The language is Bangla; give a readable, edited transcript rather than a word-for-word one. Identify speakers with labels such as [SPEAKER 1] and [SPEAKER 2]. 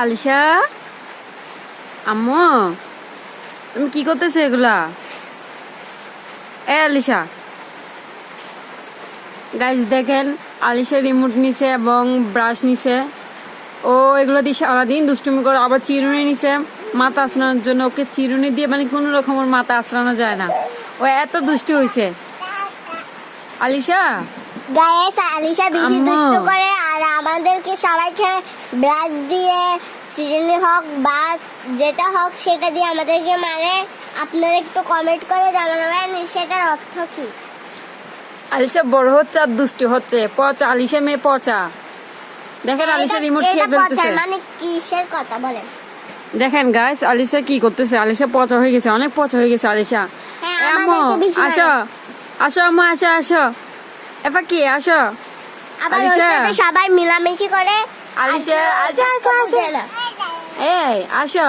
[SPEAKER 1] আলিশা, আম্মু তুমি কি করতেছো এগুলা? আলিশা, গাইজ দেখেন আলিশা রিমোট নিছে এবং ব্রাশ নিছে। ও এগুলো দিয়ে সারাদিন দুষ্টুমি করে। আবার চিরুনি নিছে মাথা আঁচড়ানোর জন্য। ওকে চিরুনি দিয়ে মানে কোনো রকম ওর মাথা আঁচড়ানো যায় না। ও এত দুষ্টু হয়েছে। আলিশা,
[SPEAKER 2] গাইস, আলিশা বেশি দুষ্টু করে আর আমাদেরকে সবাইকে ব্রাশ দিয়ে চিরুনি হোক বা যেটা হোক সেটা দিয়ে আমাদেরকে মারে। আপনারা একটু কমেন্ট করে জানাবেন সেটার অর্থ কি।
[SPEAKER 1] আলিশা বড় হচ্ছে আর দুষ্টু হচ্ছে। পচা, আলিশা মেয়ে পচা। দেখেন আলিশা রিমোট খেয়ে ফেলতেছে।
[SPEAKER 2] মানে কিসের কথা বলেন?
[SPEAKER 1] দেখেন গাইস আলিশা কি করতেছে। আলিশা পচা হয়ে গেছে, অনেক পচা হয়ে গেছে আলিশা।
[SPEAKER 2] হ্যাঁ,
[SPEAKER 1] আম্মু আসো, আসো আম্মু, আসো আসো। এবার কি আসো
[SPEAKER 2] আবার ওর
[SPEAKER 1] আলিশা।
[SPEAKER 2] সাথে সবাই মিলামিশি করে।
[SPEAKER 1] আলিশা আচ্ছা আচ্ছা আচ্ছা, এই আসো।